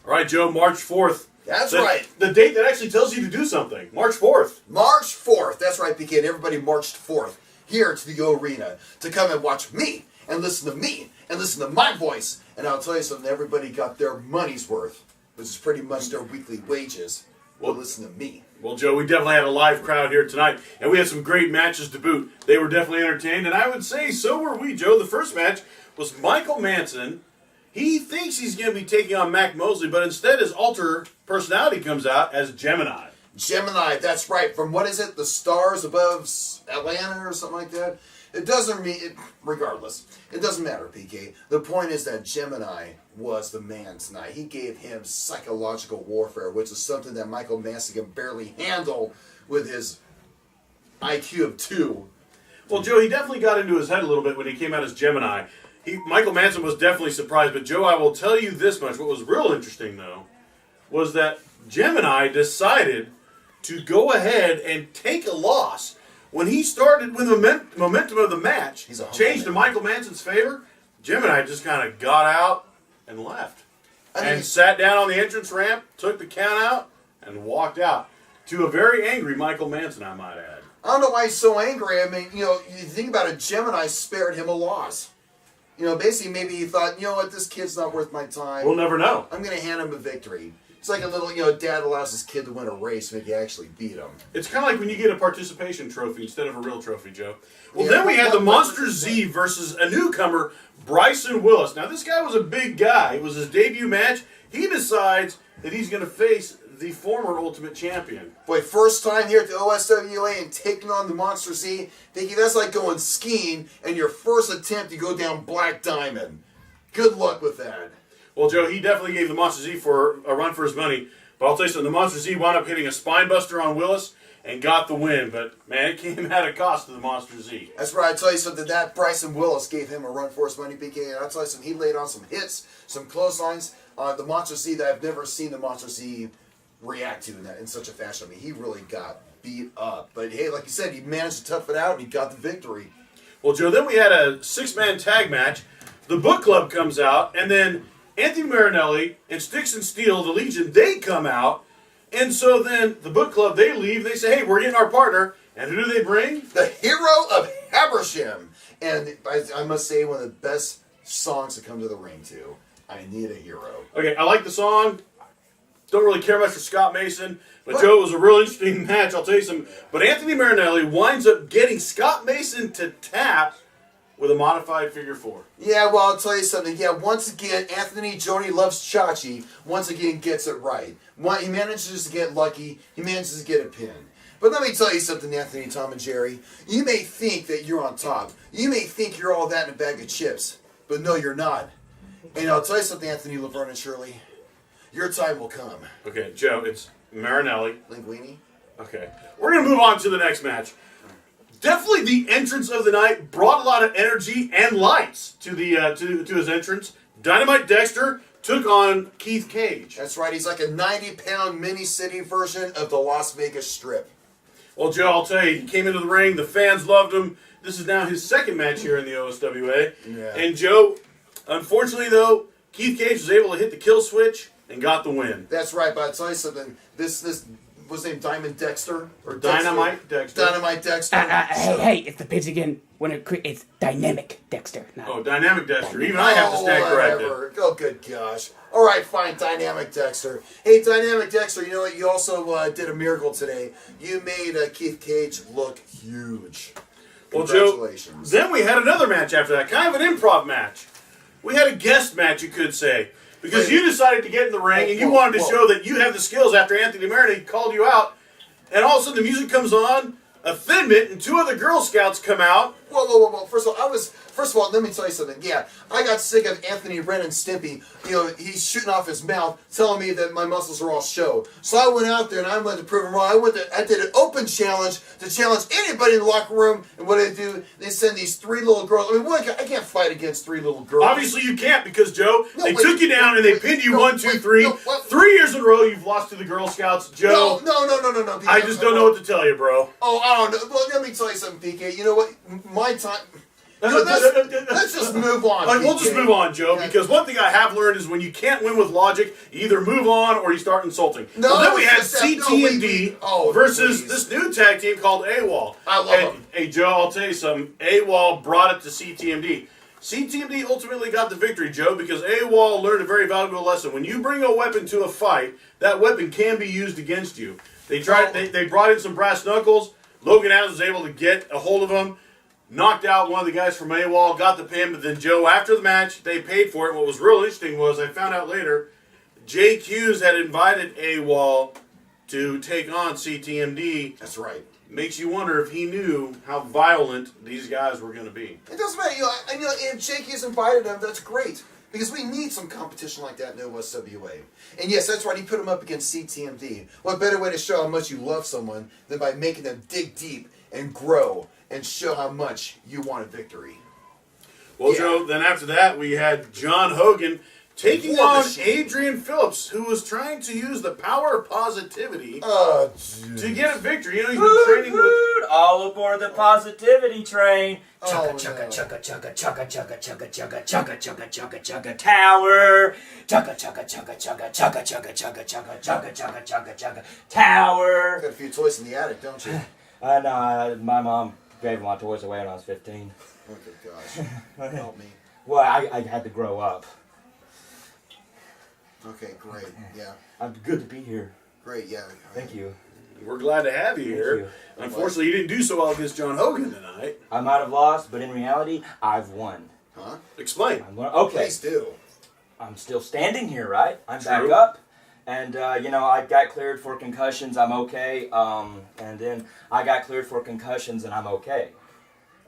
All right, Joe, March 4th. That's right. The date that actually tells you to do something. March 4th. March 4th. That's right, PK. And everybody marched forth here to the arena to come and watch me and listen to me and listen to my voice. And I'll tell you something, everybody got their money's worth, which is pretty much their weekly wages. Well, listen to me. Well, Joe, we definitely had a live crowd here tonight, and we had some great matches to boot. They were definitely entertained, and I would say so were we, Joe. The first match was Michael Manson. He thinks he's going to be taking on Mac Mosley, but instead his alter personality comes out as Gemini. Gemini, that's right. From what is it? The stars above Atlanta or something like that? It doesn't mean, regardless, it doesn't matter, PK. The point is that Gemini was the man tonight. He gave him psychological warfare, which is something that Michael Manson can barely handle with his IQ of 2. Well, Joe, he definitely got into his head a little bit when he came out as Gemini. Michael Manson was definitely surprised, but Joe, I will tell you this much. What was real interesting, though, was that Gemini decided to go ahead and take a loss. When he started, when the momentum of the match changed to Michael Manson's favor, Gemini just kind of got out and left. And sat down on the entrance ramp, took the count out, and walked out. To a very angry Michael Manson, I might add. I don't know why he's so angry. I mean, you think about it, Gemini spared him a loss. Basically maybe he thought, you know what, this kid's not worth my time. We'll never know. I'm going to hand him a victory. It's like a little, dad allows his kid to win a race when he actually beat him. It's kind of like when you get a participation trophy instead of a real trophy, Joe. Well, then we had the Monster Z versus a newcomer, Bryson Willis. Now, this guy was a big guy. It was his debut match. He decides that he's going to face the former Ultimate Champion. Boy, first time here at the OSWA and taking on the Monster Z, thinking that's like going skiing and your first attempt to go down Black Diamond. Good luck with that. Well, Joe, he definitely gave the Monster Z for a run for his money. But I'll tell you something, the Monster Z wound up hitting a spine buster on Willis and got the win. But, man, it came at a cost to the Monster Z. That's right. I'll tell you something, that Bryson Willis gave him a run for his money, BK. And I'll tell you something, he laid on some hits, some clotheslines on the Monster Z that I've never seen the Monster Z react to in such a fashion. I mean, he really got beat up. But, hey, like you said, he managed to tough it out and he got the victory. Well, Joe, then we had a 6-man tag match. The Book Club comes out, and then Anthony Marinelli and Sticks and Steel, the Legion, they come out. And so then the Book Club, they leave. They say, hey, we're getting our partner. And who do they bring? The Hero of Habersham. And I must say, one of the best songs to come to the ring, too. I Need a Hero. Okay, I like the song. Don't really care much for Scott Mason. But Joe, it was a real interesting match. I'll tell you something. But Anthony Marinelli winds up getting Scott Mason to tap with a modified figure 4. Yeah, well, I'll tell you something. Yeah, once again, Anthony Joni Loves Chachi once again gets it right. He manages to get lucky. He manages to get a pin. But let me tell you something, Anthony, Tom, and Jerry. You may think that you're on top. You may think you're all that in a bag of chips. But no, you're not. And I'll tell you something, Anthony, Laverne, and Shirley. Your time will come. Okay, Joe, it's Marinelli. Linguini. Okay. We're going to move on to the next match. Definitely the entrance of the night brought a lot of energy and lights to to his entrance. Dynamite Dexter took on Keith Cage. That's right. He's like a 90-pound mini-city version of the Las Vegas Strip. Well, Joe, I'll tell you, he came into the ring. The fans loved him. This is now his second match here in the OSWA. Yeah. And, Joe, unfortunately, though, Keith Cage was able to hit the kill switch and got the win. That's right, but I'll tell you something. This was named Diamond Dexter? Or Dynamite Dexter. Dynamite Dexter. Hey, it's the pitch again. When it's Dynamic Dexter. Oh, Dynamic Dexter. Even I have to stand corrected. Oh, good gosh. All right, fine, Dynamic Dexter. Hey, Dynamic Dexter, you know what? You also did a miracle today. You made Keith Cage look huge. Well, Joe, congratulations. then we had another match after that, kind of an improv match. We had a guest match, you could say. Because you decided to get in the ring and you wanted to show that you have the skills after Anthony Marinelli called you out. And all of a sudden the music comes on, a Thin Mint and 2 other Girl Scouts come out. Whoa. First of all, let me tell you something. Yeah, I got sick of Anthony Ren and Stimpy. He's shooting off his mouth, telling me that my muscles are all show. So I went out there and I went to prove him wrong. I did an open challenge to challenge anybody in the locker room. And what do? They send these 3 little girls. I mean, I can't fight against 3 little girls. Obviously you can't because, Joe, they took you down and they pinned you 1, 2, 3. 3 years in a row you've lost to the Girl Scouts. Joe. No. I just don't know what to tell you, bro. Oh, I don't know. Well, let me tell you something, PK. You know what? My time... Let's just move on. We'll just PK. move on, Joe, Yeah. because one thing I have learned is when you can't win with logic, you either move on or you start insulting. No, well, then we it's had just that- no, CTMD versus please. this new tag team called AWOL. I love And, them. Hey, Joe, I'll tell you something. AWOL brought it to CTMD. CTMD ultimately got the victory, Joe, because AWOL learned a very valuable lesson. When you bring a weapon to a fight, that weapon can be used against you. They tried. They brought in some brass knuckles. Logan Adams was able to get a hold of him, knocked out one of the guys from AWOL, got the pin, but then Joe, after the match, they paid for it. What was real interesting was, I found out later, Jake Hughes had invited AWOL to take on CTMD. That's right. Makes you wonder if he knew how violent these guys were going to be. It doesn't matter. If Jake has invited him, that's great. Because we need some competition like that in OSWA. And yes, that's right, he put him up against CTMD. What better way to show how much you love someone than by making them dig deep and grow and show how much you want a victory. Well, Yeah. Joe, then after that, we had John Hogan taking War on Machine. Adrian Phillips, who was trying to use the power of positivity to get a victory. You know, he's been training with... All aboard the positivity train. Oh, Chugga, no. chugga, chugga, chugga, chugga, chugga, chugga, chugga, chugga, chugga, chugga, tower. Chugga, chugga, chugga, chugga, chugga, chugga, chugga, chugga, chugga, chugga, chugga, chugga, tower. Got a few toys in the attic, don't you? No, my mom gave my toys away when I was 15. Oh, good gosh. Help me. Well, I had to grow up. Okay, great. Yeah. I'm good to be here. Great, yeah. Thank you. We're glad to have you Thank here. you. Unfortunately, you didn't do so well against John Hogan tonight. I might have lost, but in reality, I've won. Huh? Explain. Okay. Please do. I'm still standing here, right? I'm back True. up. And, I got cleared for concussions. I'm okay. And then I got cleared for concussions, and I'm okay.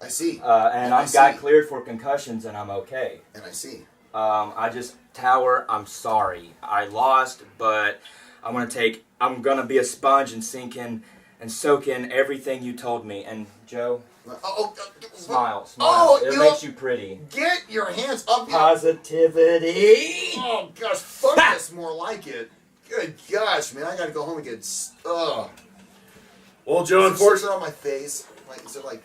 I see. And I I got see. cleared for concussions, and I'm okay. And I see. Tower, I'm sorry. I lost, but I'm going to be a sponge and sink in and soak in everything you told me. And, Joe, smile. Oh, it makes you pretty. Get your hands up. Positivity. Oh, gosh. Focus more like it. Good gosh, man. I got to go home and get... Ugh. Well, Joe, Is it unfortunately... on my face? Like, is it like,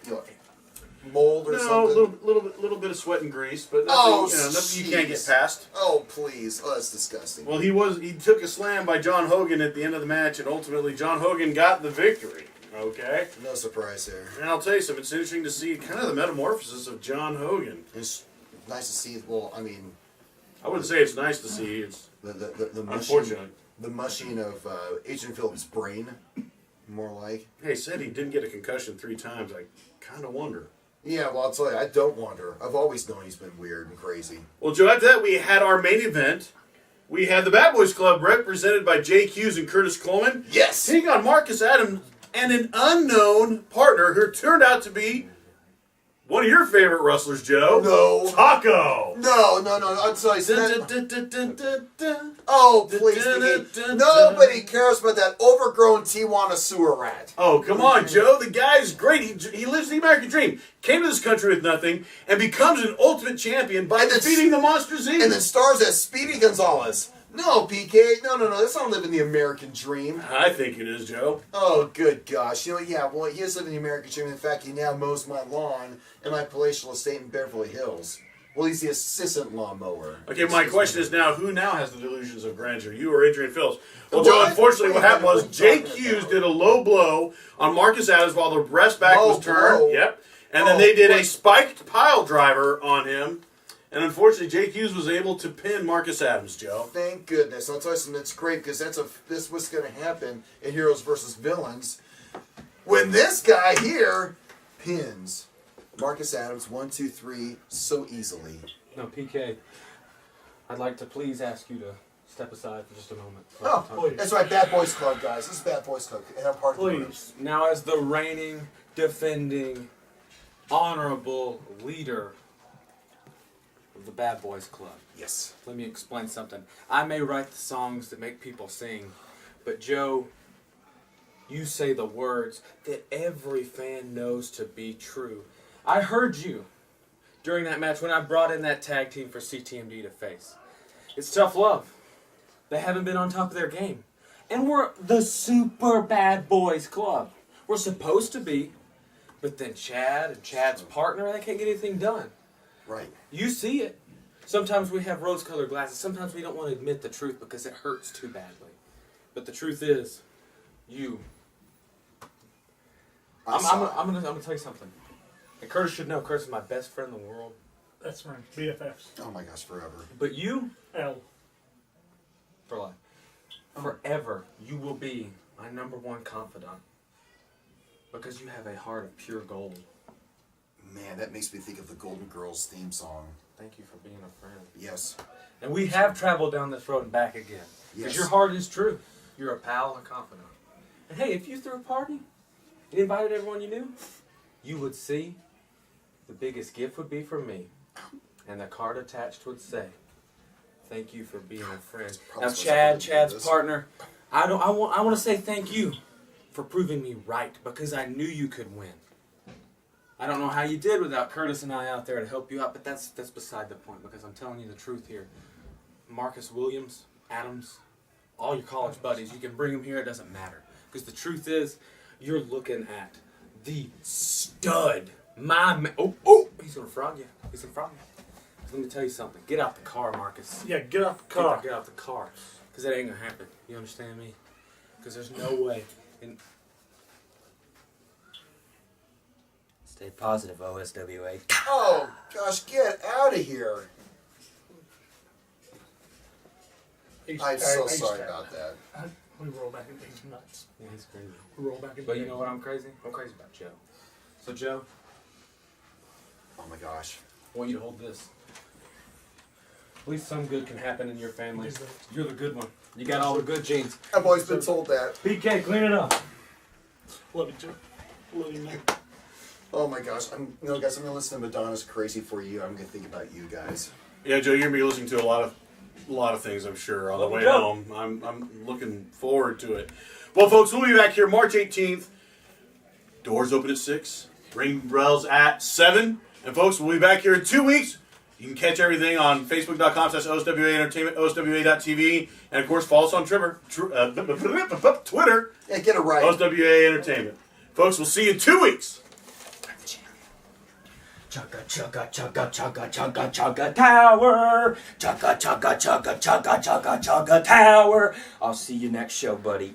mold or No, a something? little bit of sweat and grease, but nothing, Oh, nothing you can't get jeez. past. Oh, please. Oh, that's disgusting. Well, he took a slam by John Hogan at the end of the match, and ultimately John Hogan got the victory. Okay? No surprise there. And I'll tell you something, it's interesting to see kind of the metamorphosis of John Hogan. It's nice to see, well, I mean, I wouldn't say it's nice to see, it's the unfortunate. the mushing of Adrian Phillips' brain, more like. Hey, said he didn't get a concussion 3 times. I kind of wonder. Yeah, well, I'll tell you, I don't wonder. I've always known he's been weird and crazy. Well, Joe, after that, we had our main event. We had the Bad Boys Club represented by Jake Hughes and Curtis Coleman. Yes! Taking on Marcus Adams and an unknown partner who turned out to be one of your favorite wrestlers, Joe. No. Taco. No, I'm sorry. Dun-dun-dun-dun-dun-dun. Oh, please, Mickey. Nobody cares about that overgrown Tijuana sewer rat. Oh, come on, Joe. The guy's great. He lives the American dream. Came to this country with nothing and becomes an ultimate champion by And then defeating the Monster Z. And then stars as Speedy Gonzalez. No, PK. No. That's not living the American dream. I think it is, Joe. Oh, good gosh. Yeah, well, he is living the American dream. In fact, he now mows my lawn in my palatial estate in Beverly Hills. Well, he's the assistant lawnmower. Okay, my question is now, who now has the delusions of grandeur? You or Adrian Phillips? Well, Well, Joe, I- unfortunately, what wait a happened minute, was what are you Jake talking Hughes about? did a low blow on Marcus Adams while the rest back Low was turned. blow? Yep. And then Oh, they did a what? spiked pile driver on him. And unfortunately, Jake Hughes was able to pin Marcus Adams, Joe. Thank goodness. I'll tell you something that's great because this was going to happen in Heroes versus Villains. When this guy here pins Marcus Adams 1, 2, 3 so easily. No, PK, I'd like to please ask you to step aside for just a moment. Oh, Please. that's right, Bad Boys Club, guys. This is Bad Boys Club, and I'm part of the group. Please. Now, as the reigning, defending, honorable leader of the Bad Boys Club, Yes. let me explain something. I may write the songs that make people sing, but Joe, you say the words that every fan knows to be true. I heard you during that match when I brought in that tag team for CTMD to face. It's tough love. They haven't been on top of their game. And we're the Super Bad Boys Club. We're supposed to be, But then Chad and Chad's partner, they can't get anything done. Right. You see it. Sometimes we have rose-colored glasses. Sometimes we don't want to admit the truth because it hurts too badly. But the truth is, you. I'm gonna tell you something. And Curtis should know. Curtis is my best friend in the world. That's right. BFFs. Oh my gosh, forever. But you, L. for life, forever, you will be my #1 confidant. Because you have a heart of pure gold. Man, that makes me think of the Golden Girls theme song. Thank you for being a friend. Yes. And we have traveled down this road and back again. Because Yes. your heart is true. You're a pal and a confidant. And hey, if you threw a party and invited everyone you knew, you would see the biggest gift would be from me. And the card attached would say, thank you for being a friend. Probably Now supposed to Chad's do this. partner, I want to say thank you for proving me right because I knew you could win. I don't know how you did without Curtis and I out there to help you out, but that's beside the point because I'm telling you the truth here. Marcus Williams, Adams, all your college buddies, you can bring them here, it doesn't matter. Because the truth is, you're looking at the stud. Oh, he's going to frog you. He's going to frog you. Let me tell you something. Get out the car, Marcus. Yeah, get off the car. Get out the car. Because that ain't going to happen. You understand me? Because there's no way. And Stay positive, OSWA. Oh gosh, get out of here. I'm so sorry about that. We roll back into these nuts. yeah, he's crazy. We roll back into But you know what I'm crazy? I'm crazy about Joe. So Joe, Oh my gosh. I want you to hold this. At least some good can happen in your family. You're the good one. You got all the good genes. I've always been told that. PK, clean it up. Love you, Joe. Love you, man. Oh my gosh. Guys, I'm gonna listen to Madonna's Crazy for You. I'm gonna think about you guys. Yeah, Joe, you're gonna be listening to a lot of things, I'm sure, on the way Joe. home. I'm looking forward to it. Well, folks, we'll be back here March 18th. Doors open at 6. Ring bells at 7. And folks, we'll be back here in 2 weeks. You can catch everything on Facebook.com/OSWA Entertainment, OSWA.tv, and of course, follow us on Twitter, Yeah, get it right. OSWA Entertainment. Folks, we'll see you in 2 weeks. Chugga chugga chugga chugga chugga chugga tower. Chugga chugga chugga chugga chugga chugga tower. I'll see you next show, buddy.